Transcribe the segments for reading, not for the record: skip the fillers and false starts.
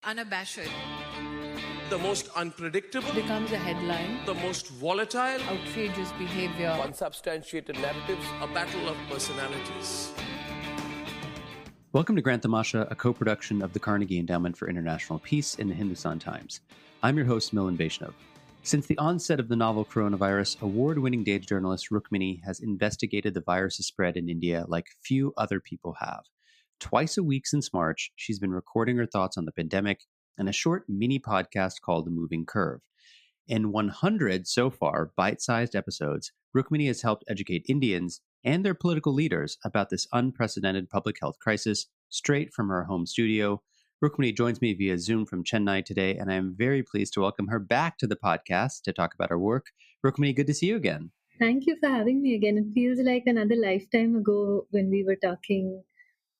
unabashed, the most unpredictable, becomes a headline, the most volatile, outrageous behavior, unsubstantiated narratives, a battle of personalities. Welcome to Grant Tamasha, a co-production of the Carnegie Endowment for International Peace and the Hindustan Times. I'm your host, Milan. Since the onset of the novel coronavirus, award-winning data journalist Rukmini has investigated the virus's spread in India like few other people have. Twice a week since March, she's been recording her thoughts on the pandemic and a short mini podcast called The Moving Curve. In 100 so far bite-sized episodes, Rukmini has helped educate Indians and their political leaders about this unprecedented public health crisis straight from her home studio. Rukmini joins me via Zoom from Chennai today, and I'm very pleased to welcome her back to the podcast to talk about her work. Rukmini, good to see you again. Thank you for having me again. It feels like another lifetime ago when we were talking,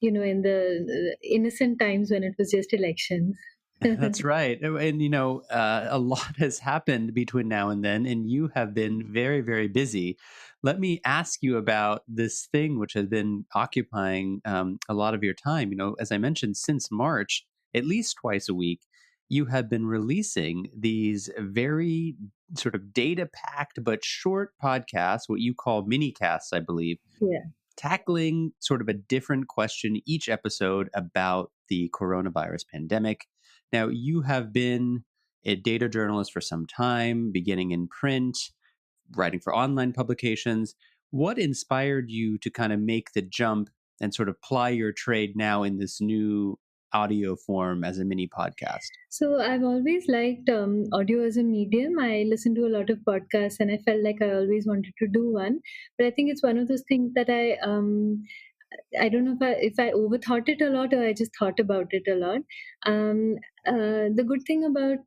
in the innocent times when it was just elections. That's right. And, a lot has happened between now and then, and you have been very, very busy. Let me ask you about this thing which has been occupying a lot of your time. As I mentioned, since March, at least twice a week, you have been releasing these very sort of data-packed but short podcasts, what you call Minicasts, I believe. Yeah. Tackling sort of a different question each episode about the coronavirus pandemic. Now, you have been a data journalist for some time, beginning in print, writing for online publications. What inspired you to kind of make the jump and sort of ply your trade now in this new audio form as a mini podcast? So I've always liked audio as a medium. I listen to a lot of podcasts and I felt like I always wanted to do one. But I think it's one of those things that I don't know if I overthought it a lot or I just thought about it a lot. The good thing about,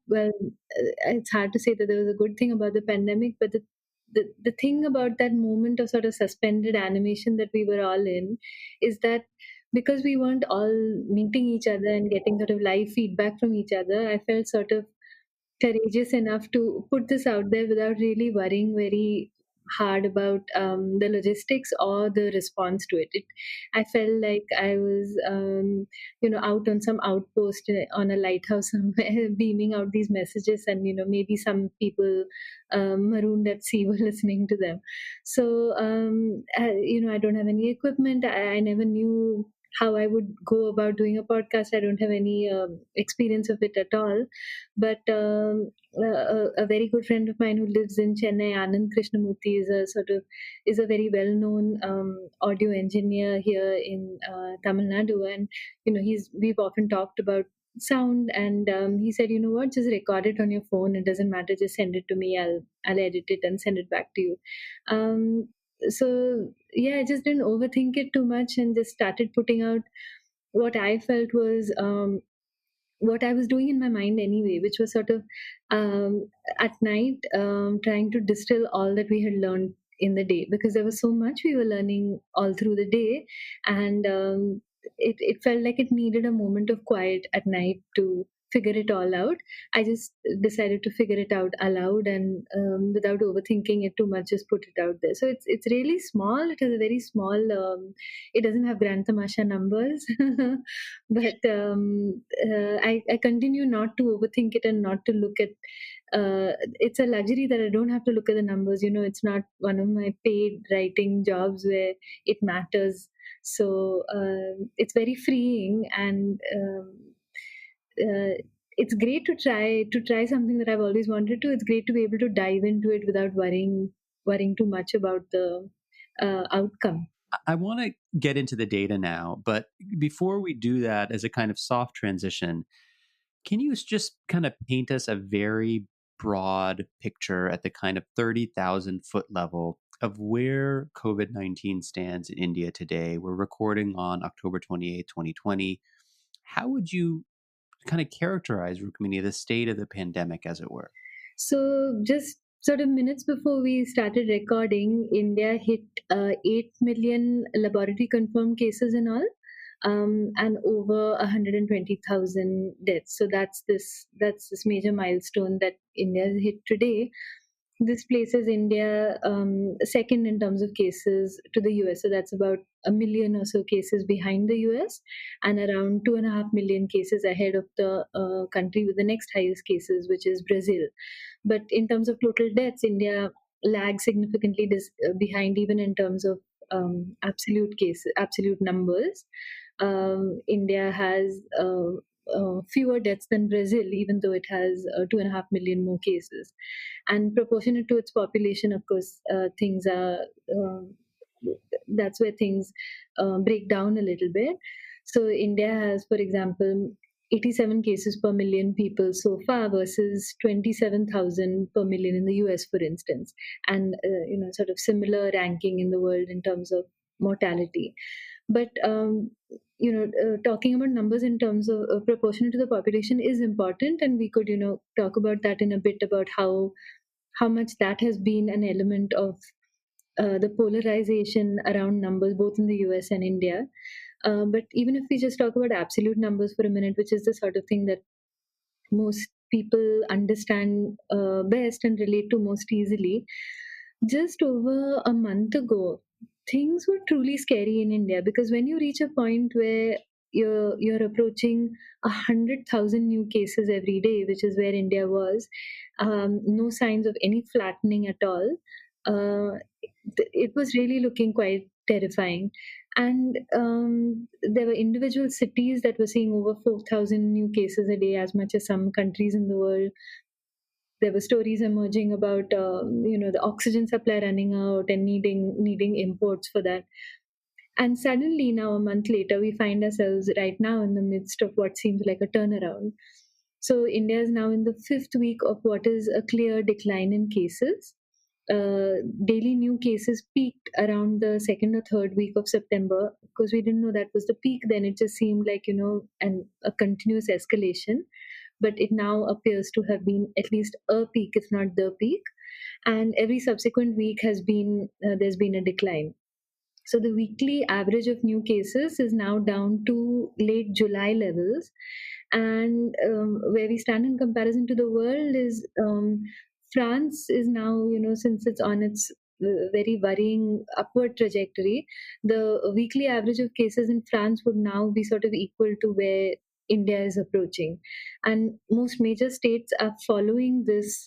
it's hard to say that there was a good thing about the pandemic, but the thing about that moment of sort of suspended animation that we were all in is that because we weren't all meeting each other and getting sort of live feedback from each other, I felt sort of courageous enough to put this out there without really worrying very hard about the logistics or the response to it. I felt like I was, out on some outpost on a lighthouse somewhere, beaming out these messages, and maybe some people marooned at sea were listening to them. So, I don't have any equipment. I never knew how I would go about doing a podcast. I don't have any experience of it at all. But a very good friend of mine who lives in Chennai, Anand Krishnamurthy, is a very well known audio engineer here in Tamil Nadu, and we've often talked about sound, and he said, you know what, just record it on your phone. It doesn't matter. Just send it to me. I'll edit it and send it back to you. So yeah, I just didn't overthink it too much and just started putting out what I felt was what I was doing in my mind anyway, which was sort of at night trying to distill all that we had learned in the day, because there was so much we were learning all through the day, and it felt like it needed a moment of quiet at night to figure it all out. I just decided to figure it out aloud, and without overthinking it too much, just put it out there. So it's really small. It is a very small. It doesn't have Grand Tamasha numbers, but I continue not to overthink it and not to look at. It's a luxury that I don't have to look at the numbers. It's not one of my paid writing jobs where it matters. So it's very freeing, and it's great to try something that I've always wanted to. It's great to be able to dive into it without worrying too much about the outcome. I want to get into the data now, but before we do that, as a kind of soft transition, can you just kind of paint us a very broad picture at the kind of 30,000 foot level of where COVID-19 stands in India today? We're recording on October 28th, 2020. How would you kind of characterize, Rukmini, the state of the pandemic, as it were? So just sort of minutes before we started recording, India hit 8 million laboratory confirmed cases in all, and over 120,000 deaths. So that's this major milestone that India has hit today. This places India second in terms of cases to the US. So that's about a million or so cases behind the US, and around 2.5 million cases ahead of the country with the next highest cases, which is Brazil. But in terms of total deaths, India lags significantly behind, even in terms of absolute numbers. India has fewer deaths than Brazil, even though it has 2.5 million more cases. And proportionate to its population, of course, things are that's where things break down a little bit. So India has, for example, 87 cases per million people so far versus 27,000 per million in the US, for instance, and sort of similar ranking in the world in terms of mortality. But talking about numbers in terms of proportionate to the population is important, and we could talk about that in a bit, about how much that has been an element of the polarization around numbers both in the US and India. But even if we just talk about absolute numbers for a minute, which is the sort of thing that most people understand best and relate to most easily, just over a month ago, things were truly scary in India, because when you reach a point where you're approaching 100,000 new cases every day, which is where India was, no signs of any flattening at all. Uh, it was really looking quite terrifying. And there were individual cities that were seeing over 4,000 new cases a day, as much as some countries in the world. There were stories emerging about the oxygen supply running out and needing imports for that. And suddenly, now a month later, we find ourselves right now in the midst of what seems like a turnaround. So India is now in the fifth week of what is a clear decline in cases. Daily new cases peaked around the second or third week of September. Because we didn't know that was the peak then, it just seemed like a continuous escalation. But it now appears to have been at least a peak, if not the peak. And every subsequent week has been there's been a decline. So the weekly average of new cases is now down to late July levels. And where we stand in comparison to the world is, France is now, since it's on its very worrying upward trajectory, the weekly average of cases in France would now be sort of equal to where India is approaching. And most major states are following this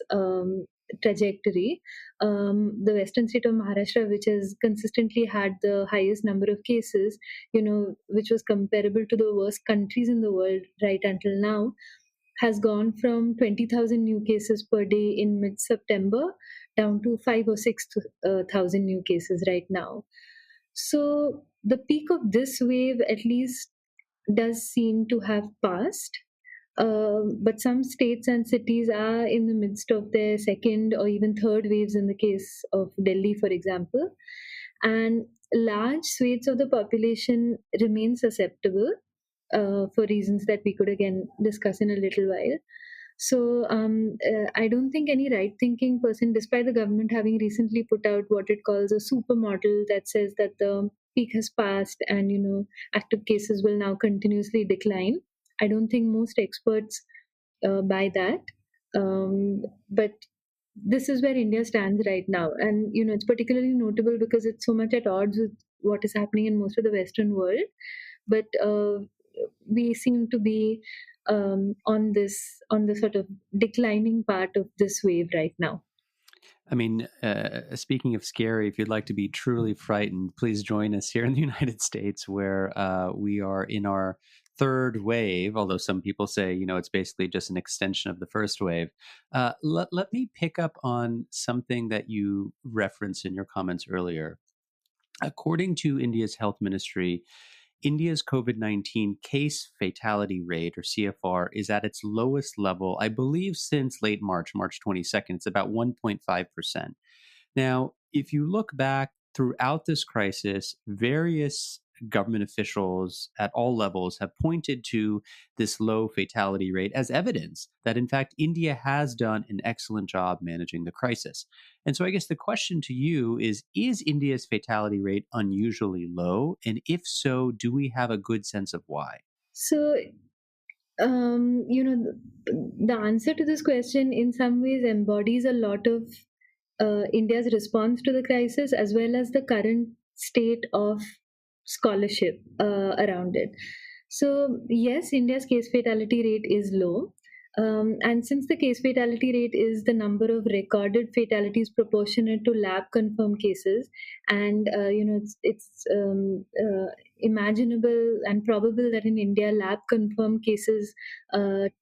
trajectory. The western state of Maharashtra, which has consistently had the highest number of cases, which was comparable to the worst countries in the world right until now, has gone from 20,000 new cases per day in mid September down to 5 or 6,000 new cases right now. So the peak of this wave, at least, does seem to have passed. But some states and cities are in the midst of their second or even third waves, in the case of Delhi, for example. And large swathes of the population remain susceptible for reasons that we could again discuss in a little while. So I don't think any right-thinking person, despite the government having recently put out what it calls a supermodel that says that the peak has passed and active cases will now continuously decline. I don't think most experts buy that. But this is where India stands right now, and it's particularly notable because it's so much at odds with what is happening in most of the Western world. But we seem to be on the sort of declining part of this wave right now. I mean, speaking of scary, if you'd like to be truly frightened, please join us here in the United States, where we are in our third wave, although some people say, it's basically just an extension of the first wave. Let me pick up on something that you referenced in your comments earlier. According to India's health ministry, India's COVID-19 case fatality rate, or CFR, is at its lowest level, I believe, since late March 22nd. It's about 1.5%. Now, if you look back throughout this crisis, various government officials at all levels have pointed to this low fatality rate as evidence that, in fact, India has done an excellent job managing the crisis. And so I guess the question to you is India's fatality rate unusually low? And if so, do we have a good sense of why? So, the answer to this question in some ways embodies a lot of India's response to the crisis, as well as the current state of scholarship around it. So, yes, India's case fatality rate is low. And since the case fatality rate is the number of recorded fatalities proportionate to lab confirmed cases, and it's imaginable and probable that in India lab confirmed cases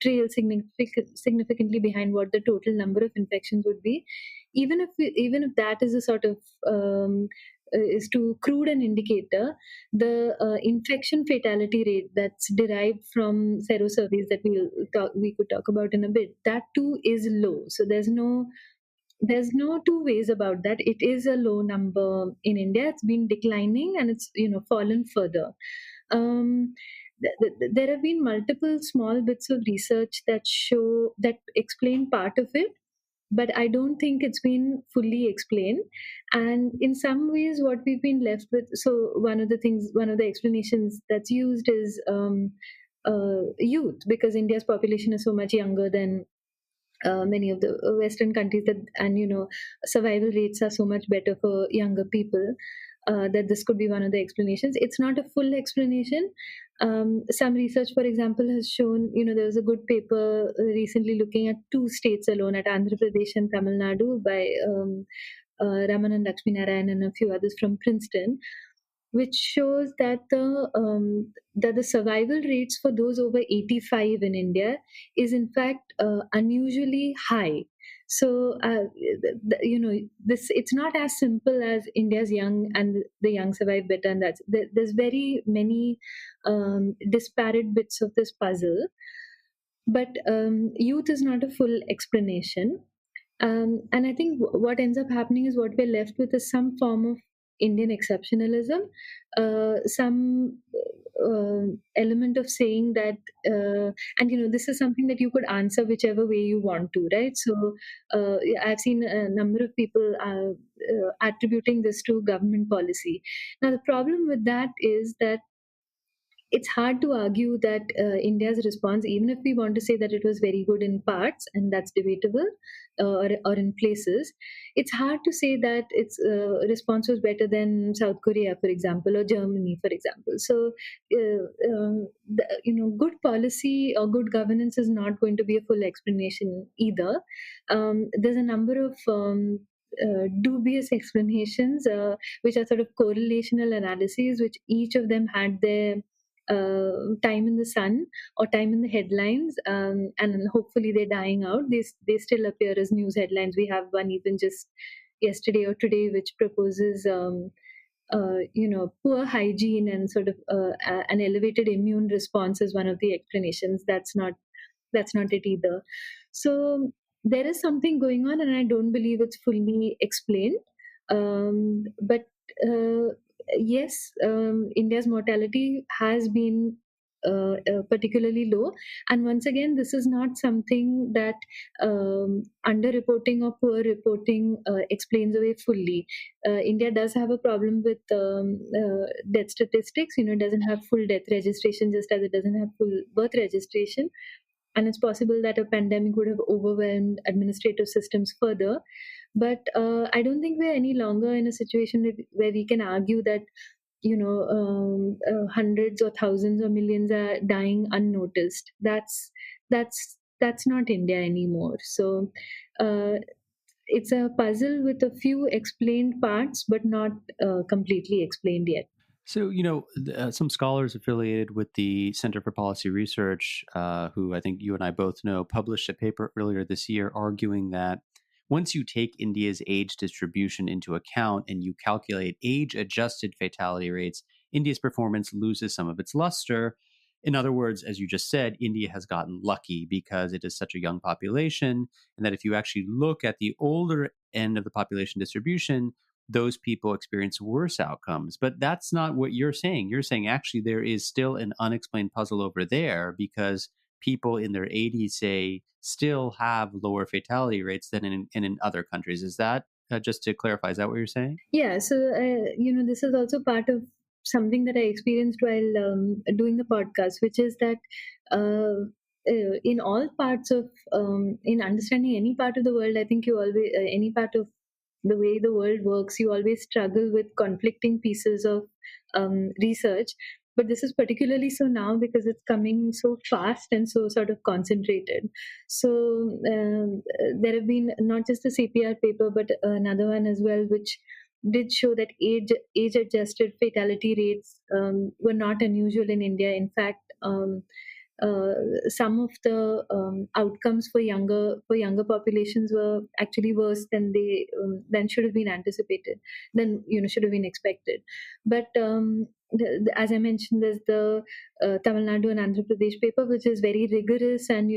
trail significantly behind what the total number of infections would be. Even if that is a sort of is too crude an indicator, the infection fatality rate that's derived from Cerro Surveys that we could talk about in a bit, that too is low. So there's no two ways about that. It is a low number in India. It's been declining and it's fallen further. Um, there have been multiple small bits of research that explain part of it, but I don't think it's been fully explained. And in some ways, what we've been left with, so one of the explanations that's used is youth, because India's population is so much younger than many of the Western countries, and survival rates are so much better for younger people. That this could be one of the explanations. It's not a full explanation. Some research, for example, has shown, there was a good paper recently looking at two states alone, at Andhra Pradesh and Tamil Nadu, by Ramanan Lakshminarayan and a few others from Princeton, which shows that the survival rates for those over 85 in India is in fact unusually high. So this, it's not as simple as India's young and the young survive better, and there's very many disparate bits of this puzzle. But youth is not a full explanation. And I think what ends up happening is what we're left with is some form of Indian exceptionalism, some element of saying that, and this is something that you could answer whichever way you want to, right? So I've seen a number of people attributing this to government policy. Now, the problem with that is that it's hard to argue that India's response, even if we want to say that it was very good in parts, and that's debatable, or in places, it's hard to say that its response was better than South Korea, for example, or Germany, for example. So, good policy or good governance is not going to be a full explanation either. There's a number of dubious explanations, which are sort of correlational analyses, which each of them had their time in the sun or time in the headlines, and hopefully they're dying out. They still appear as news headlines. We have one even just yesterday or today, which proposes poor hygiene and sort of an elevated immune response as one of the explanations. That's not it either. So there is something going on, and I don't believe it's fully explained. But yes, India's mortality has been particularly low. And once again, this is not something that underreporting or poor reporting explains away fully. India does have a problem with death statistics. It doesn't have full death registration, just as it doesn't have full birth registration. And it's possible that a pandemic would have overwhelmed administrative systems further. But I don't think we're any longer in a situation where we can argue that hundreds or thousands or millions are dying unnoticed. That's not India anymore. So it's a puzzle with a few explained parts, but not completely explained yet. So, some scholars affiliated with the Center for Policy Research, who I think you and I both know, published a paper earlier this year arguing that once you take India's age distribution into account and you calculate age-adjusted fatality rates, India's performance loses some of its luster. In other words, as you just said, India has gotten lucky because it is such a young population, and that if you actually look at the older end of the population distribution, those people experience worse outcomes. But that's not what you're saying. You're saying actually there is still an unexplained puzzle over there because people in their 80s, say, still have lower fatality rates than in other countries. Is that, just to clarify, is that what you're saying? Yeah. So, this is also part of something that I experienced while doing the podcast, which is that in all parts of, in understanding any part of the world, I think you always, any part of the way the world works, you always struggle with conflicting pieces of research. But this is particularly so now because it's coming so fast and so sort of concentrated. So there have been not just a CPR paper, but another one as well, which did show that age-adjusted fatality rates were not unusual in India. In fact, some of the outcomes for younger populations were actually worse than they than should have been anticipated, than should have been expected. But as I mentioned, there's the Tamil Nadu and Andhra Pradesh paper, which is very rigorous and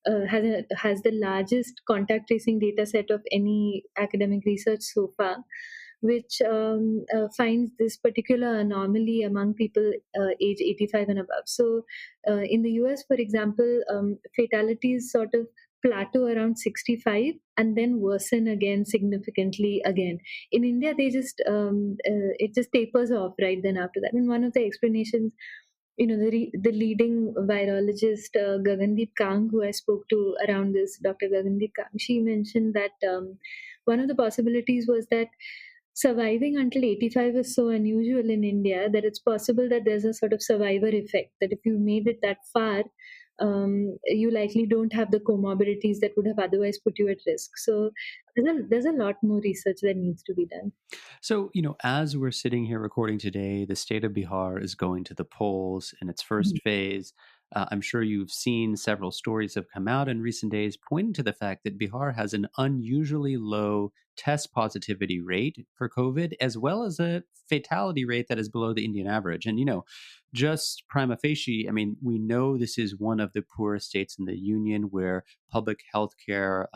has the largest contact tracing data set of any academic research so far, which finds this particular anomaly among people age 85 and above. So, in the US, for example, fatalities sort of plateau around 65 and then worsen again significantly again. In India, they just it just tapers off right then after that. And one of the explanations, the leading virologist Gagandeep Kang, who I spoke to around this, Dr. Gagandeep Kang, she mentioned that one of the possibilities was that surviving until 85 is so unusual in India that it's possible that there's a sort of survivor effect, that if you made it that far, you likely don't have the comorbidities that would have otherwise put you at risk. So there's a lot more research that needs to be done. So, as we're sitting here recording today, the state of Bihar is going to the polls in its first phase. I'm sure you've seen several stories have come out in recent days pointing to the fact that Bihar has an unusually low test positivity rate for COVID, as well as a fatality rate that is below the Indian average. And, just prima facie, I mean, we know this is one of the poorest states in the union where public health care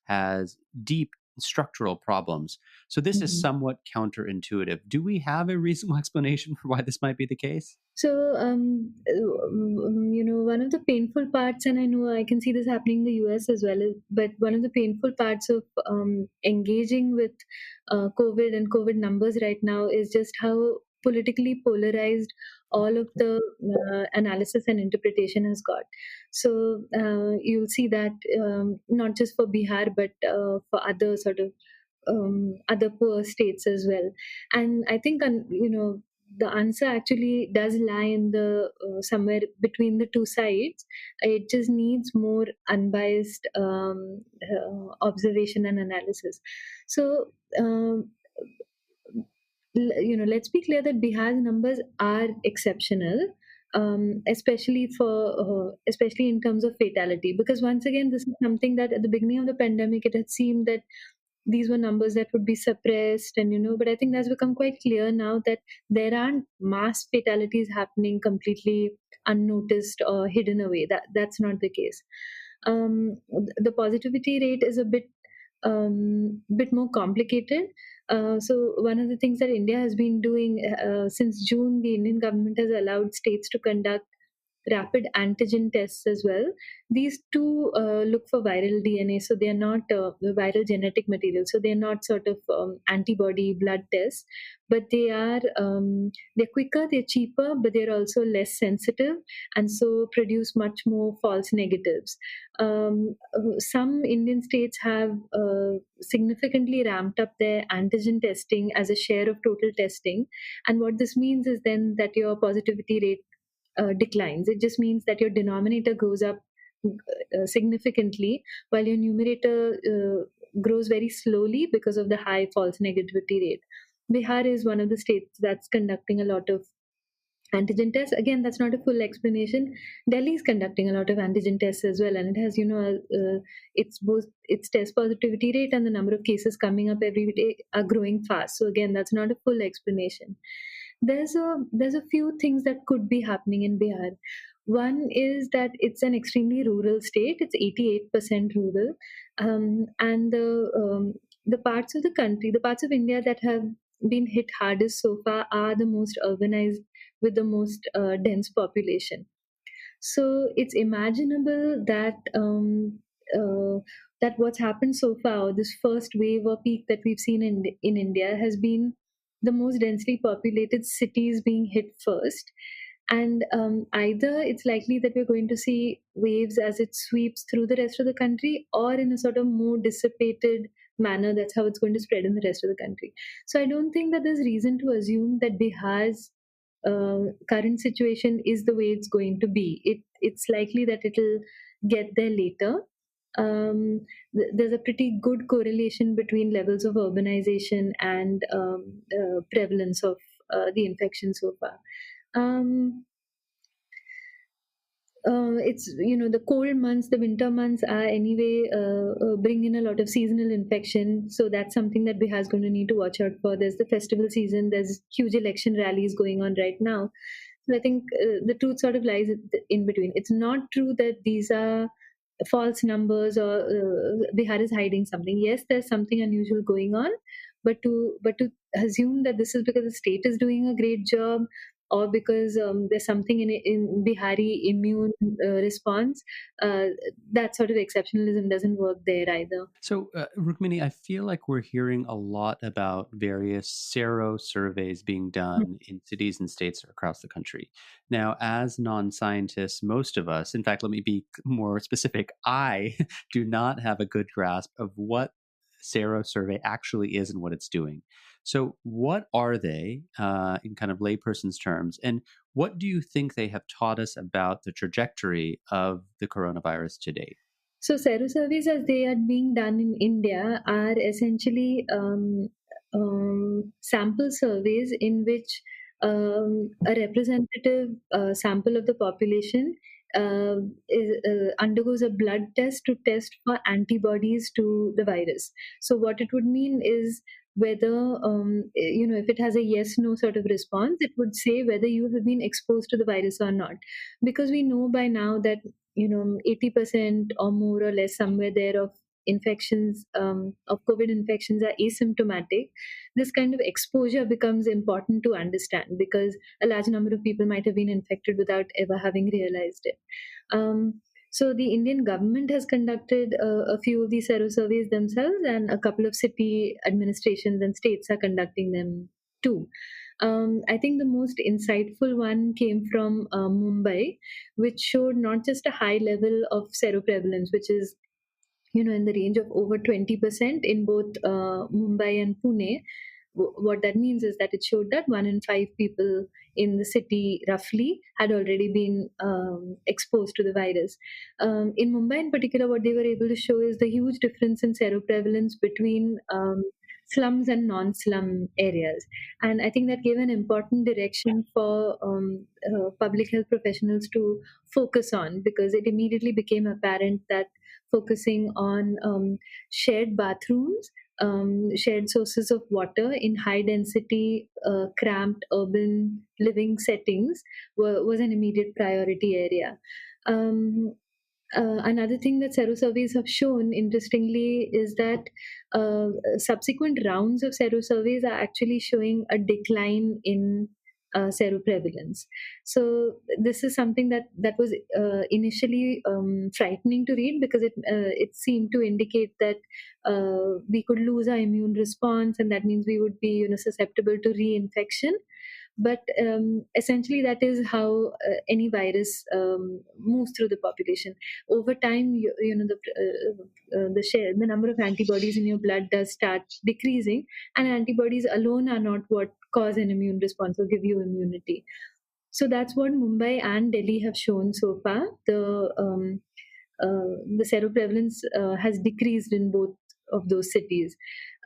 has deep structural problems. So this is somewhat counterintuitive. Do we have a reasonable explanation for why this might be the case? So, one of the painful parts, and I know I can see this happening in the US as well, but one of the painful parts of engaging with COVID and COVID numbers right now is just how politically polarized all of the analysis and interpretation has got. So you'll see that not just for Bihar, but for other sort of other poor states as well. And I think, the answer actually does lie in the somewhere between the two sides. It just needs more unbiased observation and analysis. So, let's be clear that Bihar's numbers are exceptional, especially in terms of fatality. Because once again, this is something that at the beginning of the pandemic, it had seemed that these were numbers that would be suppressed, and but I think that's become quite clear now that there aren't mass fatalities happening completely unnoticed or hidden away. That's not the case. The positivity rate is a bit more complicated. So one of the things that India has been doing since June, the Indian government has allowed states to conduct rapid antigen tests as well. These two look for viral DNA, so they are not viral genetic material. So they are not sort of antibody blood tests, but they're quicker, they're cheaper, but they're also less sensitive, and so produce much more false negatives. Some Indian states have significantly ramped up their antigen testing as a share of total testing, and what this means is then that your positivity rate declines. It just means that your denominator goes up significantly while your numerator grows very slowly because of the high false negativity rate. Bihar is one of the states that's conducting a lot of antigen tests. Again, that's not a full explanation. Delhi is conducting a lot of antigen tests as well, and it has, it's both its test positivity rate and the number of cases coming up every day are growing fast. So again, that's not a full explanation. There's a few things that could be happening in Bihar. One is that it's an extremely rural state. It's 88% rural, and the parts of the country, the parts of India that have been hit hardest so far are the most urbanized with the most dense population. So it's imaginable that that what's happened so far, this first wave or peak that we've seen in India, has been the most densely populated cities being hit first. And either it's likely that we're going to see waves as it sweeps through the rest of the country, or in a sort of more dissipated manner, that's how it's going to spread in the rest of the country. So I don't think that there's reason to assume that Bihar's current situation is the way it's going to be. It's likely that it'll get there later. There's a pretty good correlation between levels of urbanization and prevalence of the infection so far. It's the cold months, the winter months are anyway bring in a lot of seasonal infection, so that's something that Bihar is going to need to watch out for. There's the festival season, there's huge election rallies going on right now, so I think the truth sort of lies in between. It's not true that these are false numbers or Bihar is hiding something. Yes, there's something unusual going on, but to assume that this is because the state is doing a great job or because there's something in Bihari immune response, uh, that sort of exceptionalism doesn't work there either. So, Rukmini, I feel like we're hearing a lot about various Cerro surveys being done in cities and states across the country. Now, as non-scientists, most of us, in fact, let me be more specific, I do not have a good grasp of what Cerro survey actually is and what it's doing. So, what are they in kind of layperson's terms? And what do you think they have taught us about the trajectory of the coronavirus to date? So, Cerro Surveys, as they are being done in India, are essentially sample surveys in which a representative sample of the population undergoes a blood test to test for antibodies to the virus. So, what it would mean is whether, if it has a yes no sort of response, it would say whether you have been exposed to the virus or not. Because we know by now that 80% or more or less somewhere there of infections of COVID infections are asymptomatic. This kind of exposure becomes important to understand because a large number of people might have been infected without ever having realized it. So the Indian government has conducted a few of these Cerro surveys themselves, and a couple of city administrations and states are conducting them too. I think the most insightful one came from Mumbai, which showed not just a high level of seroprevalence, which is in the range of over 20% in both Mumbai and Pune. What that means is that it showed that 1 in 5 people in the city roughly had already been exposed to the virus. In Mumbai in particular, what they were able to show is the huge difference in seroprevalence between slums and non-slum areas. And I think that gave an important direction for public health professionals to focus on, because it immediately became apparent that focusing on shared bathrooms, shared sources of water in high density, cramped urban living settings was an immediate priority area. Another thing that Cerro surveys have shown, interestingly, is that subsequent rounds of Cerro surveys are actually showing a decline in seroprevalence. So this is something that was initially frightening to read, because it seemed to indicate that we could lose our immune response, and that means we would be susceptible to reinfection. But essentially, that is how any virus moves through the population. Over time, the number of antibodies in your blood does start decreasing, and antibodies alone are not what cause an immune response or give you immunity. So that's what Mumbai and Delhi have shown so far. The seroprevalence has decreased in both of those cities.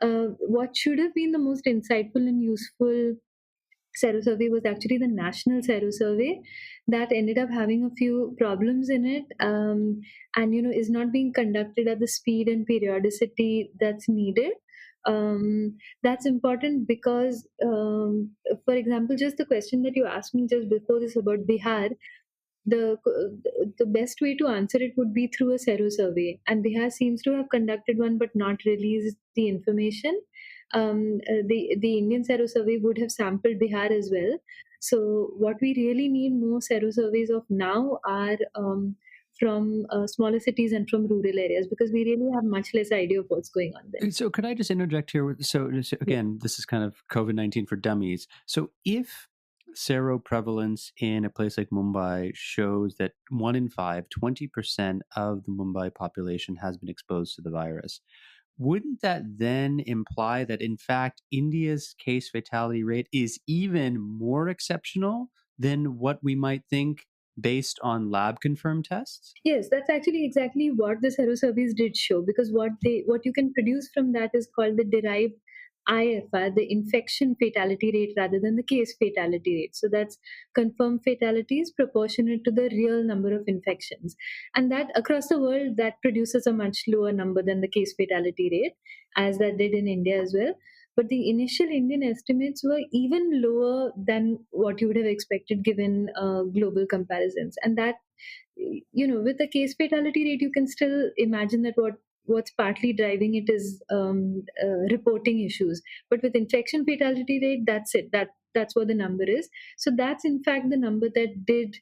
What should have been the most insightful and useful Cerro survey was actually the national Cerro survey that ended up having a few problems in it, and is not being conducted at the speed and periodicity that's needed. That's important because, for example, just the question that you asked me just before this about Bihar, the the best way to answer it would be through a Cerro survey, and Bihar seems to have conducted one but not released the information. The Indian Cerro survey would have sampled Bihar as well. So what we really need more Cerro surveys of now are from smaller cities and from rural areas, because we really have much less idea of what's going on there. So could I just interject here? So again, this is kind of COVID-19 for dummies. So if seroprevalence in a place like Mumbai shows that 1 in 5, 20% of the Mumbai population has been exposed to the virus, wouldn't that then imply that, in fact, India's case fatality rate is even more exceptional than what we might think based on lab confirmed tests? Yes, that's actually exactly what the Cerro Surveys did show, because what you can produce from that is called the derived IFR, the infection fatality rate rather than the case fatality rate. So that's confirmed fatalities proportionate to the real number of infections. And that across the world, that produces a much lower number than the case fatality rate, as that did in India as well. But the initial Indian estimates were even lower than what you would have expected given global comparisons. And that, with the case fatality rate, you can still imagine that what's partly driving it is reporting issues. But with infection fatality rate, that's it. That's what the number is. So that's in fact the number that did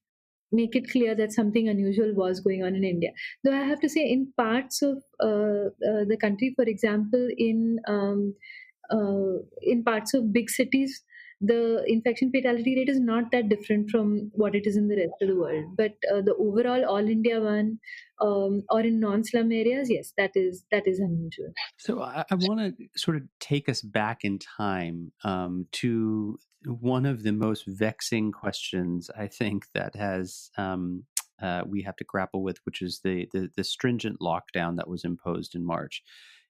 make it clear that something unusual was going on in India. Though I have to say, in parts of the country, for example, in parts of big cities, the infection fatality rate is not that different from what it is in the rest of the world. But the overall all India one, or in non-slum areas, yes, that is unusual. So I want to sort of take us back in time to one of the most vexing questions I think that has we have to grapple with, which is the stringent lockdown that was imposed in March.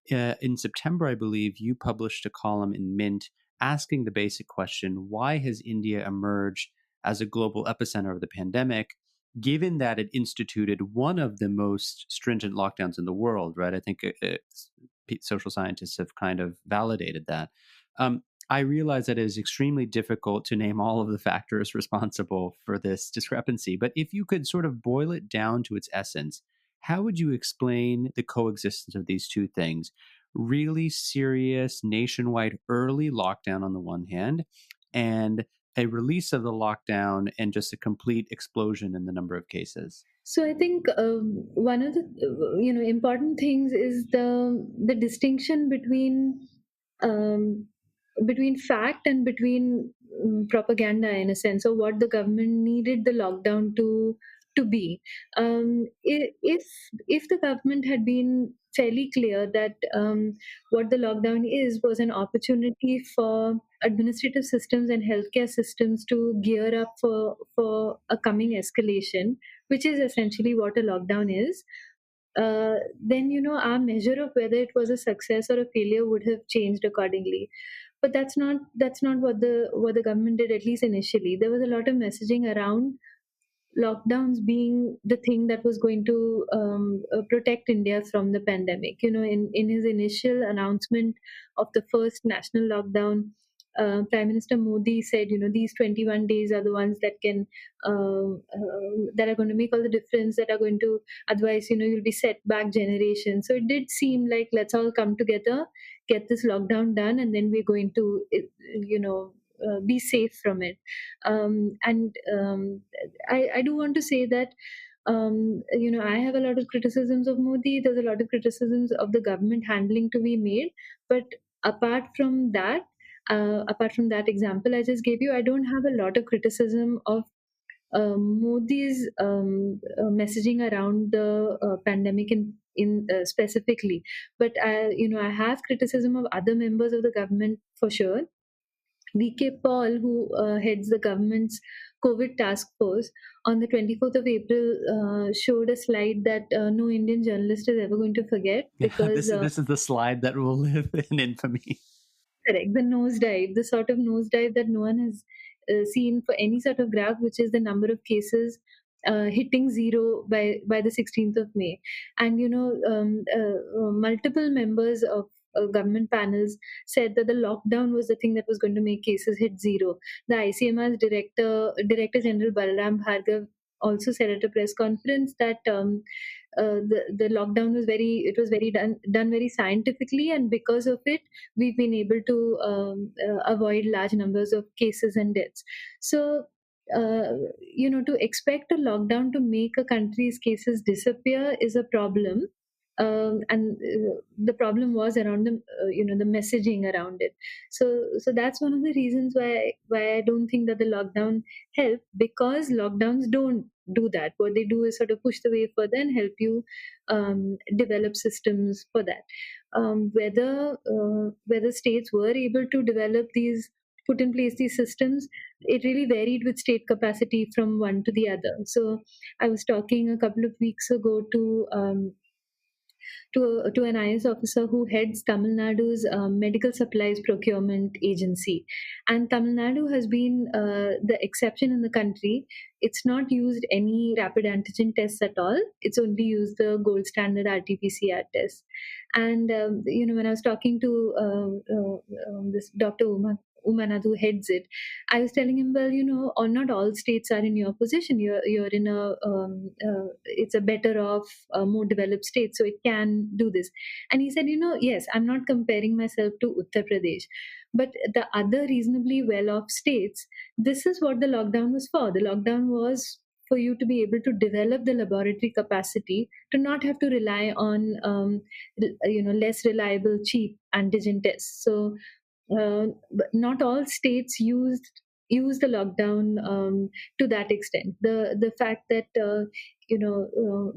In September, I believe you published a column in Mint asking the basic question: why has India emerged as a global epicenter of the pandemic, given that it instituted one of the most stringent lockdowns in the world, right? I think social scientists have kind of validated that. I realize that it is extremely difficult to name all of the factors responsible for this discrepancy, but if you could sort of boil it down to its essence, how would you explain the coexistence of these two things? Really serious nationwide early lockdown on the one hand, and a release of the lockdown and just a complete explosion in the number of cases. So I think one of the important things is the distinction between fact and between propaganda, in a sense, of what the government needed the lockdown to be. If the government had been fairly clear that what the lockdown was an opportunity for administrative systems and healthcare systems to gear up for a coming escalation, which is essentially what a lockdown is, then our measure of whether it was a success or a failure would have changed accordingly. But that's not what the government did, at least initially. There was a lot of messaging around lockdowns being the thing that was going to protect India from the pandemic. In his initial announcement of the first national lockdown, Prime Minister Modi said, these 21 days are the ones that that are going to make all the difference, that are going to, otherwise, you'll be set back generations. So it did seem like, let's all come together, get this lockdown done, and then we're going to, be safe from it. I do want to say that I have a lot of criticisms of Modi. There's a lot of criticisms of the government handling to be made. But apart from that, apart from that example I just gave you, I don't have a lot of criticism of Modi's messaging around the pandemic in specifically. But I have criticism of other members of the government for sure. VK Paul, who heads the government's COVID task force, on the 24th of April showed a slide that no Indian journalist is ever going to forget, because this is the slide that will live in infamy. correct, the nosedive, the sort of nosedive that no one has seen for any sort of graph, which is the number of cases hitting zero by the 16th of May. And multiple members of government panels said that the lockdown was the thing that was going to make cases hit zero. The ICMR's Director General Balaram Bhargav also said at a press conference that the lockdown was very done very scientifically, and because of it, we've been able to avoid large numbers of cases and deaths. So to expect a lockdown to make a country's cases disappear is a problem. And the problem was around the messaging around it. So that's one of the reasons why I don't think that the lockdown helped, because lockdowns don't do that. What they do is sort of push the way further and help you develop systems for that. Whether states were able to develop these, put in place these systems, it really varied with state capacity from one to the other. So I was talking a couple of weeks ago to an IS officer who heads Tamil Nadu's medical supplies procurement agency. And Tamil Nadu has been the exception in the country. It's not used any rapid antigen tests at all. It's only used the gold standard RT-PCR test. And when I was talking to this Dr. Umanad who heads it, I was telling him, well, not all states are in your position. You're in it's a better off, more developed state, so it can do this. And he said, yes, I'm not comparing myself to Uttar Pradesh, but the other reasonably well-off states, this is what the lockdown was for. The lockdown was for you to be able to develop the laboratory capacity to not have to rely on, less reliable, cheap antigen tests. So but not all states use the lockdown to that extent. The fact that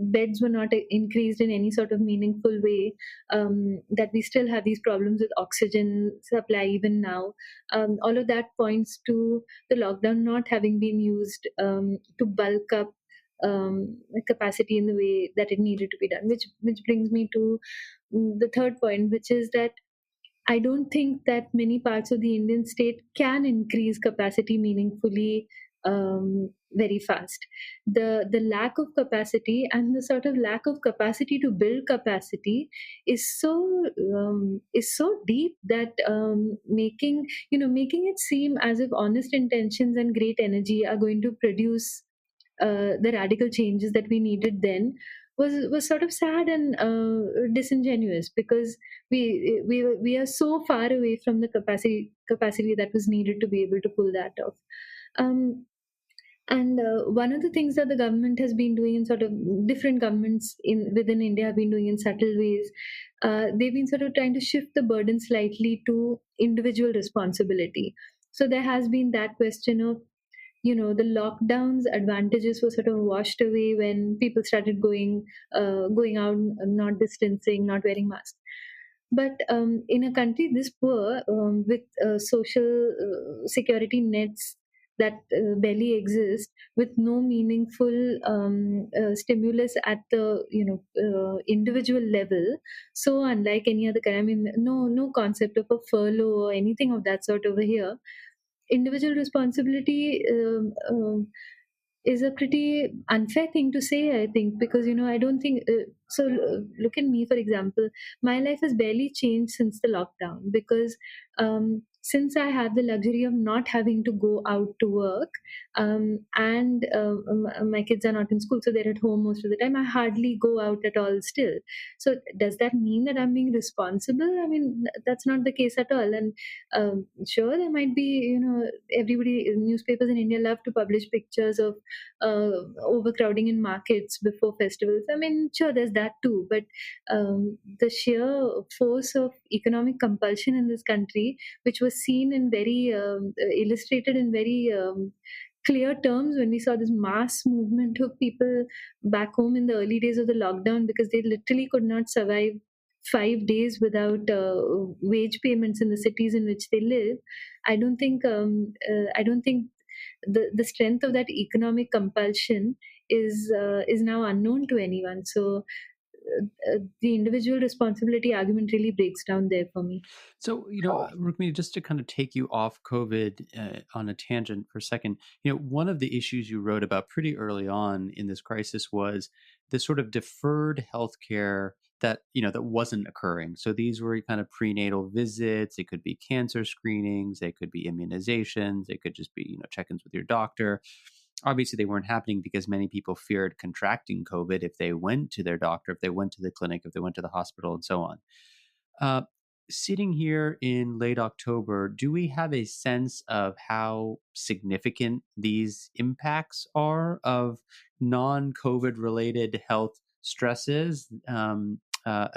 beds were not increased in any sort of meaningful way, that we still have these problems with oxygen supply even now, all of that points to the lockdown not having been used to bulk up capacity in the way that it needed to be done, which brings me to the third point, which is that I don't think that many parts of the Indian state can increase capacity meaningfully very fast. The lack of capacity and the sort of lack of capacity to build capacity is so deep that making it seem as if honest intentions and great energy are going to produce the radical changes that we needed then was sort of sad and disingenuous, because we are so far away from the capacity that was needed to be able to pull that off. And one of the things that the government has been doing, in sort of different governments within India have been doing in subtle ways, they've been sort of trying to shift the burden slightly to individual responsibility. So there has been that question of, the lockdown's advantages were sort of washed away when people started going out, not distancing, not wearing masks. But in a country this poor, with social security nets that barely exist, with no meaningful stimulus at the individual level, so unlike any other country, I mean, no concept of a furlough or anything of that sort over here. Individual responsibility is a pretty unfair thing to say, I think, because I don't think look at me, for example. My life has barely changed since the lockdown, because since I have the luxury of not having to go out to work, and my kids are not in school, so they're at home most of the time, I hardly go out at all still. So does that mean that I'm being responsible? I mean, that's not the case at all. And sure, there might be, newspapers in India love to publish pictures of overcrowding in markets before festivals. I mean, sure, there's that too. But the sheer force of economic compulsion in this country, which was seen in very illustrated in very clear terms when we saw this mass movement of people back home in the early days of the lockdown, because they literally could not survive 5 days without wage payments in the cities in which they live. I don't think the strength of that economic compulsion is now unknown to anyone. So the individual responsibility argument really breaks down there for me. So, Rukmini, just to kind of take you off COVID on a tangent for a second, one of the issues you wrote about pretty early on in this crisis was this sort of deferred healthcare that wasn't occurring. So these were kind of prenatal visits. It could be cancer screenings. It could be immunizations. It could just be, check-ins with your doctor. Obviously, they weren't happening because many people feared contracting COVID if they went to their doctor, if they went to the clinic, if they went to the hospital, and so on. Sitting here in late October, do we have a sense of how significant these impacts are of non-COVID related health stresses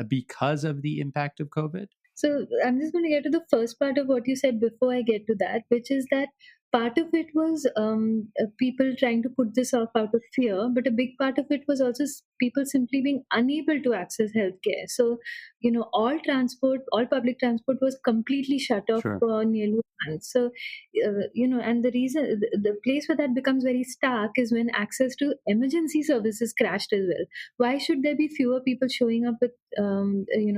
because of the impact of COVID? So I'm just going to get to the first part of what you said before I get to that, which is that part of it was people trying to put this off out of fear, but a big part of it was also people simply being unable to access healthcare. So, all public transport was completely shut off Sure. for nearly a month. So, and the reason, the place where that becomes very stark is when access to emergency services crashed as well. Why should there be fewer people showing up with,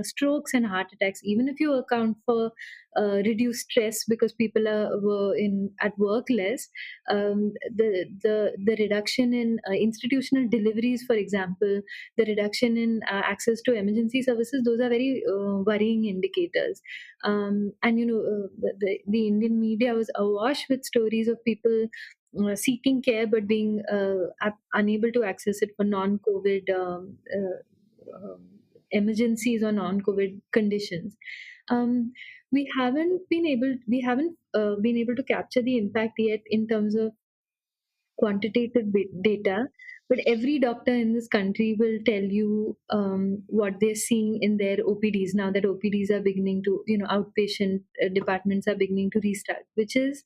strokes and heart attacks, even if you account for reduce stress because people were in at work less. The reduction in institutional deliveries, for example, the reduction in access to emergency services, those are very worrying indicators. And the Indian media was awash with stories of people seeking care but being unable to access it for non-COVID emergencies or non-COVID conditions. Um, we haven't been able to capture the impact yet in terms of quantitative data, but every doctor in this country will tell you what they're seeing in their OPDs now that OPDs are beginning to, outpatient departments are beginning to restart, which is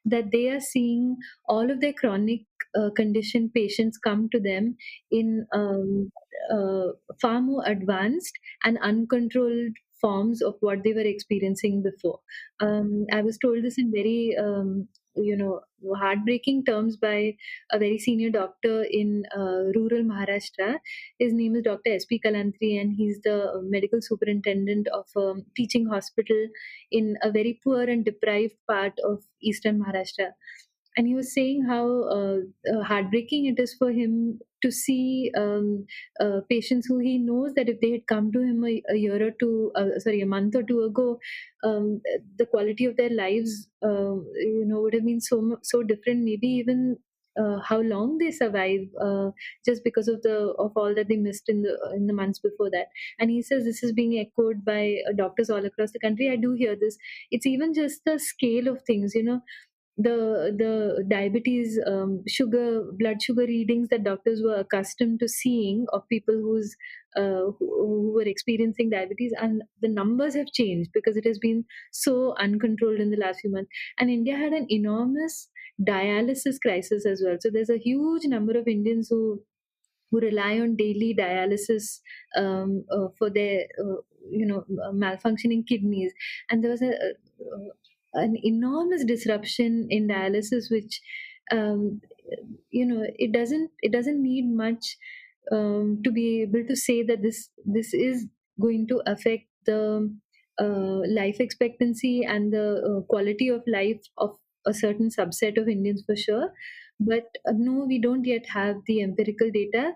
that they are seeing all of their chronic condition patients come to them in far more advanced and uncontrolled forms of what they were experiencing before. I was told this in very heartbreaking terms by a very senior doctor in rural Maharashtra. His name is Dr. S.P. Kalantri, and he's the medical superintendent of a teaching hospital in a very poor and deprived part of eastern Maharashtra. And he was saying how heartbreaking it is for him to see patients who he knows that if they had come to him a month or two ago, the quality of their lives, would have been so different. Maybe even how long they survive, just because of all that they missed in the months before that. And he says this is being echoed by doctors all across the country. I do hear this. It's even just the scale of things. The diabetes, blood sugar readings that doctors were accustomed to seeing of people who were experiencing diabetes, and the numbers have changed because it has been so uncontrolled in the last few months. And India had an enormous dialysis crisis as well. So there's a huge number of Indians who rely on daily dialysis for their malfunctioning kidneys. And there was an enormous disruption in dialysis, which um, it doesn't need much to be able to say that this is going to affect the life expectancy and the quality of life of a certain subset of Indians for sure. But no, we don't yet have the empirical data.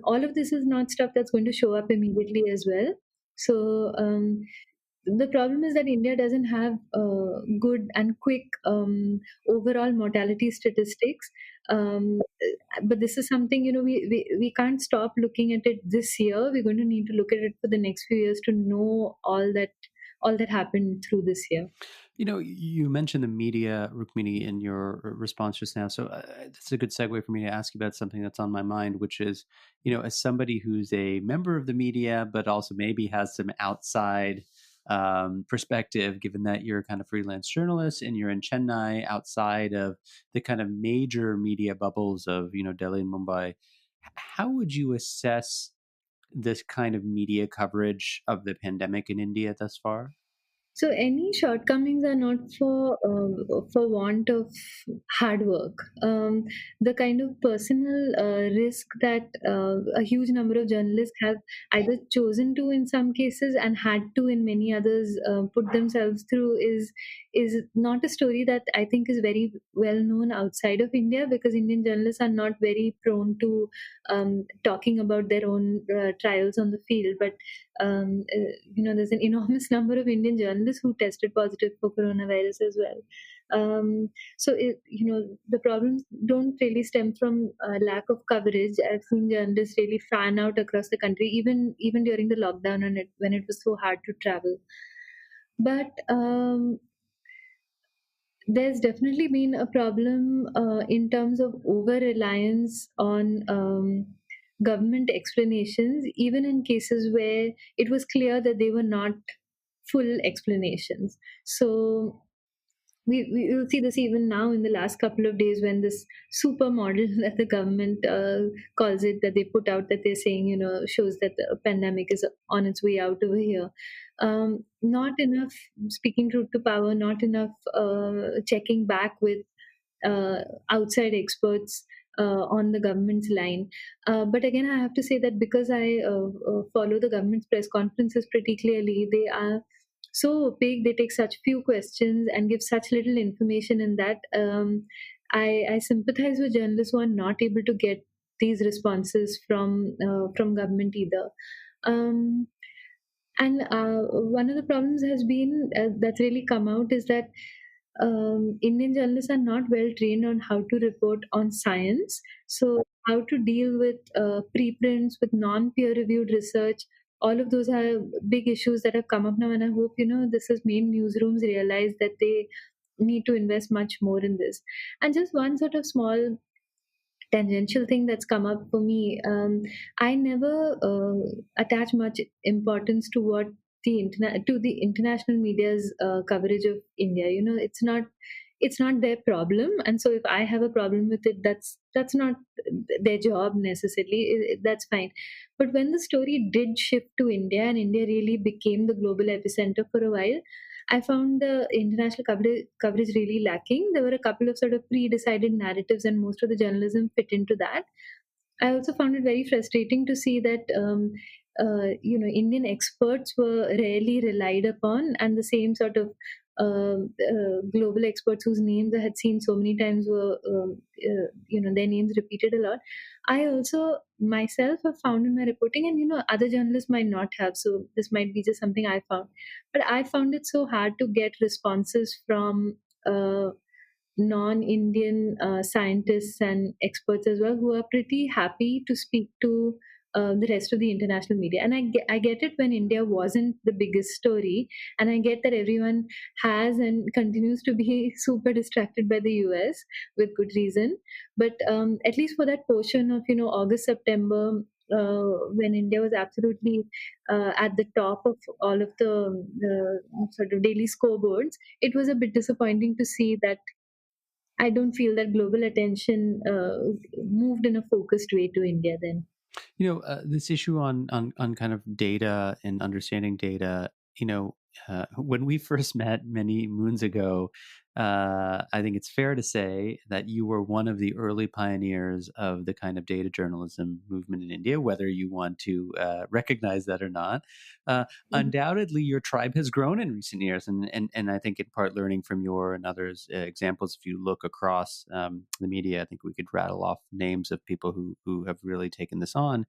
All of this is not stuff that's going to show up immediately as well. So the problem is that India doesn't have good and quick overall mortality statistics. But this is something, we can't stop looking at it this year. We're going to need to look at it for the next few years to know all that happened through this year. You mentioned the media, Rukmini, in your response just now. So that's a good segue for me to ask you about something that's on my mind, which is, as somebody who's a member of the media, but also maybe has some outside perspective, given that you're a kind of freelance journalist and you're in Chennai, outside of the kind of major media bubbles of, Delhi and Mumbai, how would you assess this kind of media coverage of the pandemic in India thus far? So any shortcomings are not for want of hard work. The kind of personal risk that a huge number of journalists have either chosen to in some cases and had to in many others put themselves through is not a story that I think is very well known outside of India, because Indian journalists are not very prone to talking about their own trials on the field. But there's an enormous number of Indian journalists who tested positive for coronavirus as well. The problems don't really stem from lack of coverage. I've seen journalists really fan out across the country, even during the lockdown and when it was so hard to travel. But there's definitely been a problem in terms of over reliance on government explanations, even in cases where it was clear that they were not full explanations. So we will see this even now in the last couple of days, when this super model that the government calls it, that they put out, that they're saying, shows that the pandemic is on its way out over here. Not enough speaking truth to power, not enough checking back with uh, outside experts on the government's line. But again, I have to say that because I follow the government's press conferences pretty clearly, they are so opaque. They take such few questions and give such little information in that. I sympathize with journalists who are not able to get these responses from government either. Um, and one of the problems has been that's really come out is that Indian journalists are not well trained on how to report on science. So, how to deal with preprints, with non peer reviewed research, all of those are big issues that have come up now. And I hope, this has made newsrooms realize that they need to invest much more in this. And just one sort of small tangential thing that's come up for me. I never attach much importance to what to the international media's coverage of India. It's not their problem, and so if I have a problem with it, that's not their job necessarily. That's fine. But when the story did shift to India and India really became the global epicenter for a while, I found the international coverage really lacking. There were a couple of sort of pre-decided narratives, and most of the journalism fit into that. I also found it very frustrating to see that Indian experts were rarely relied upon, and the same sort of global experts whose names I had seen so many times were their names repeated a lot. I also myself have found in my reporting, and other journalists might not have. So this might be just something I found, but I found it so hard to get responses from. Non-Indian scientists and experts as well, who are pretty happy to speak to the rest of the international media. And I get it when India wasn't the biggest story, and I get that everyone has and continues to be super distracted by the US with good reason. But at least for that portion of August, September. When India was absolutely at the top of all of the sort of daily scoreboards, it was a bit disappointing to see that I don't feel that global attention moved in a focused way to India then. This issue on kind of data and understanding data. When we first met many moons ago, I think it's fair to say that you were one of the early pioneers of the kind of data journalism movement in India, whether you want to recognize that or not. Undoubtedly, your tribe has grown in recent years, and I think in part learning from your and others' examples. If you look across the media, I think we could rattle off names of people who have really taken this on.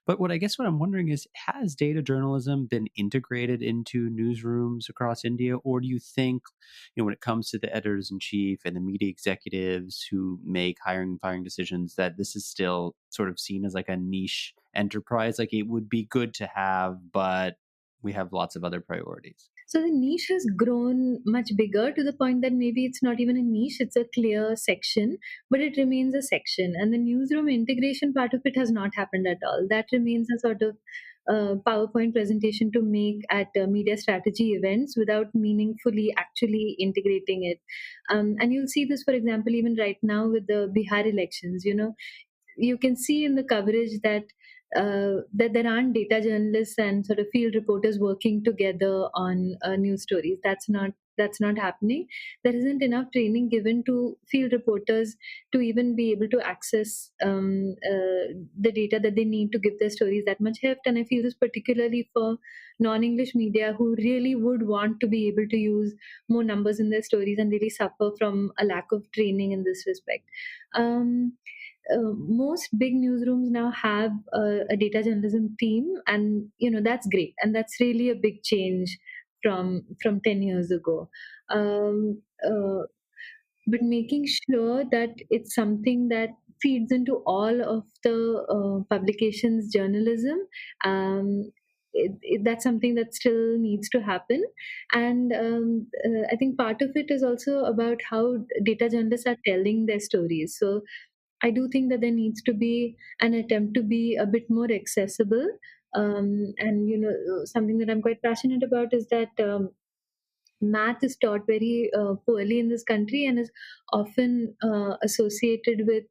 But what I'm wondering is, has data journalism been integrated into newsrooms across India, or do you think, when it comes to the editors in chief and the media executives who make hiring and firing decisions, that this is still sort of seen as like a niche enterprise? Like, it would be good to have, but we have lots of other priorities. So the niche has grown much bigger to the point that maybe it's not even a niche, it's a clear section, but it remains a section. And the newsroom integration part of it has not happened at all. That remains a sort of PowerPoint presentation to make at media strategy events without meaningfully actually integrating it. And you'll see this, for example, even right now with the Bihar elections. You can see in the coverage that that there aren't data journalists and sort of field reporters working together on news stories. That's not happening. There isn't enough training given to field reporters to even be able to access the data that they need to give their stories that much heft. And I feel this particularly for non-English media, who really would want to be able to use more numbers in their stories and really suffer from a lack of training in this respect. Most big newsrooms now have a data journalism team, and that's great, and that's really a big change from 10 years ago. um, uh, but making sure that it's something that feeds into all of the publications journalism, um, that's something that still needs to happen. And I think part of it is also about how data journalists are telling their stories. So I do think that there needs to be an attempt to be a bit more accessible. And something that I'm quite passionate about is that math is taught very poorly in this country and is often associated with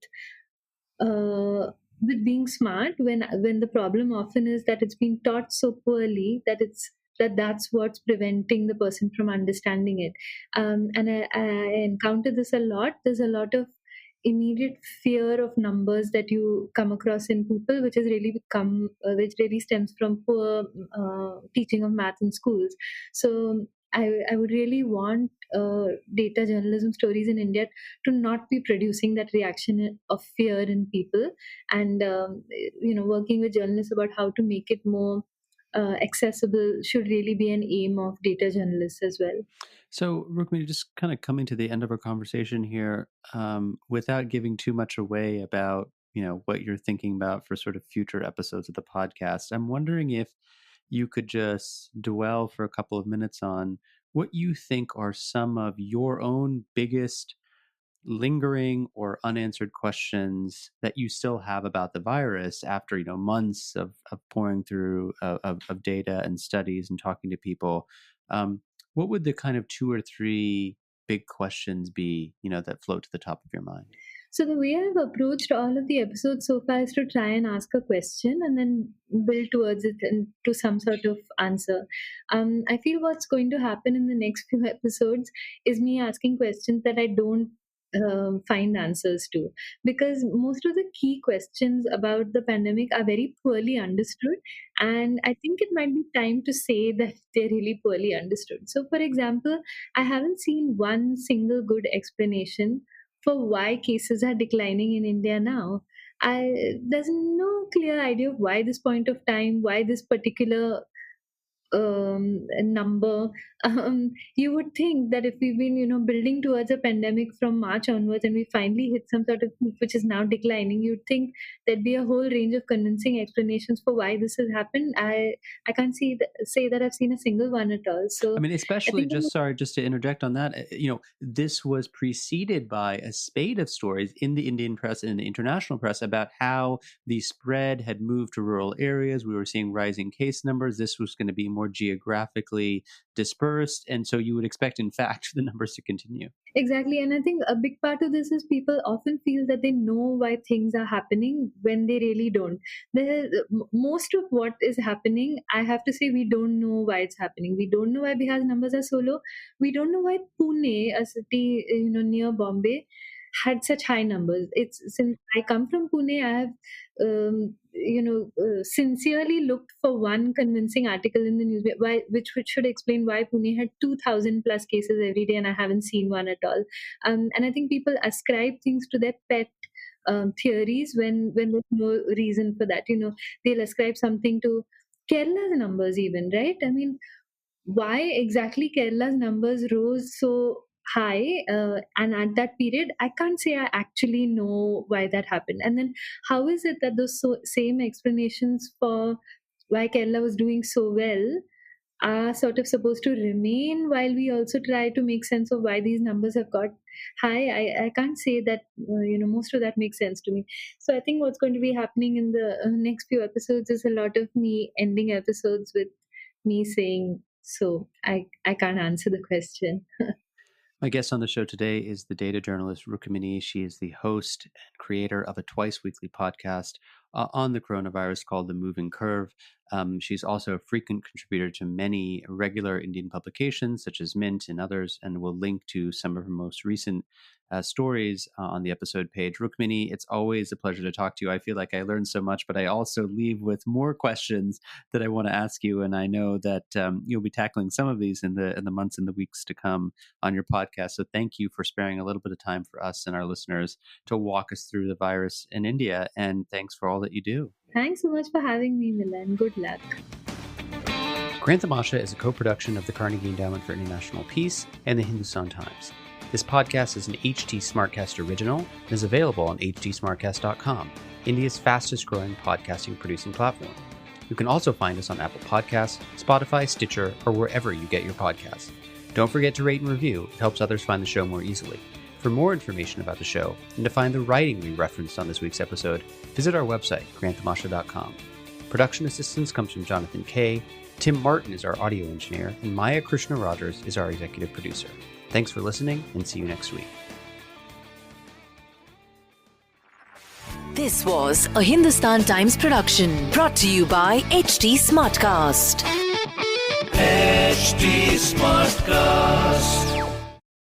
being smart, when the problem often is that it's been taught so poorly that that's what's preventing the person from understanding it. And I encounter this a lot. There's a lot of immediate fear of numbers that you come across in people, which really stems from poor teaching of math in schools. So I would really want data journalism stories in India to not be producing that reaction of fear in people, and working with journalists about how to make it more accessible should really be an aim of data journalists as well. So, Rukmini, just kind of coming to the end of our conversation here, without giving too much away about what you're thinking about for sort of future episodes of the podcast, I'm wondering if you could just dwell for a couple of minutes on what you think are some of your own biggest lingering or unanswered questions that you still have about the virus after months of pouring through of data and studies and talking to people. What would the kind of 2 or 3 big questions be that float to the top of your mind? So the way I've approached all of the episodes so far is to try and ask a question and then build towards it into some sort of answer. I feel what's going to happen in the next few episodes is me asking questions that I don't find answers to, because most of the key questions about the pandemic are very poorly understood, and I think it might be time to say that they're really poorly understood. So, for example, I haven't seen one single good explanation for why cases are declining in India now. There's no clear idea of why this point of time, why this particular number. You would think that if we've been, building towards a pandemic from March onwards and we finally hit some sort of peak which is now declining, you'd think there'd be a whole range of convincing explanations for why this has happened. I can't say that I've seen a single one at all. So I mean, especially I think just to interject on that, this was preceded by a spate of stories in the Indian press and the international press about how the spread had moved to rural areas. We were seeing rising case numbers. This was going to be more geographically dispersed. And so you would expect, in fact, the numbers to continue. Exactly. And I think a big part of this is people often feel that they know why things are happening when they really don't. Most of what is happening, I have to say, we don't know why it's happening. We don't know why Bihar's numbers are so low. We don't know why Pune, a city near Bombay, had such high numbers. It's since I come from Pune, I have sincerely looked for one convincing article in the news which should explain why Pune had 2,000 plus cases every day, and I haven't seen one at all. And I think people ascribe things to their pet theories when there's no reason for that. They'll ascribe something to Kerala's numbers, even, right? I mean, why exactly Kerala's numbers rose so high, and at that period, I can't say I actually know why that happened. And then how is it that those same explanations for why Kerala was doing so well are sort of supposed to remain while we also try to make sense of why these numbers have got high? I can't say that most of that makes sense to me. So I think what's going to be happening in the next few episodes is a lot of me ending episodes with me saying, so I can't answer the question. My guest on the show today is the data journalist Rukmini. She is the host and creator of a twice-weekly podcast on the coronavirus called The Moving Curve. She's also a frequent contributor to many regular Indian publications, such as Mint and others, and we'll link to some of her most recent stories on the episode page. Rukmini, it's always a pleasure to talk to you. I feel like I learned so much, but I also leave with more questions that I want to ask you, and I know that you'll be tackling some of these in the months and the weeks to come on your podcast. So thank you for sparing a little bit of time for us and our listeners to walk us through the virus in India, and thanks for all that you do. Thanks so much for having me, Milan. Good luck. Grand Tamasha is a co-production of the Carnegie Endowment for International Peace and the Hindustan Times. This podcast is an HT Smartcast original and is available on htsmartcast.com, India's fastest growing podcasting producing platform. You can also find us on Apple Podcasts, Spotify, Stitcher, or wherever you get your podcasts. Don't forget to rate and review. It helps others find the show more easily. For more information about the show and to find the writing we referenced on this week's episode, visit our website, grandtamasha.com. Production assistance comes from Jonathan Kay. Tim Martin is our audio engineer, and Maya Krishna Rogers is our executive producer. Thanks for listening, and see you next week. This was a Hindustan Times production brought to you by HT Smartcast. HT Smartcast.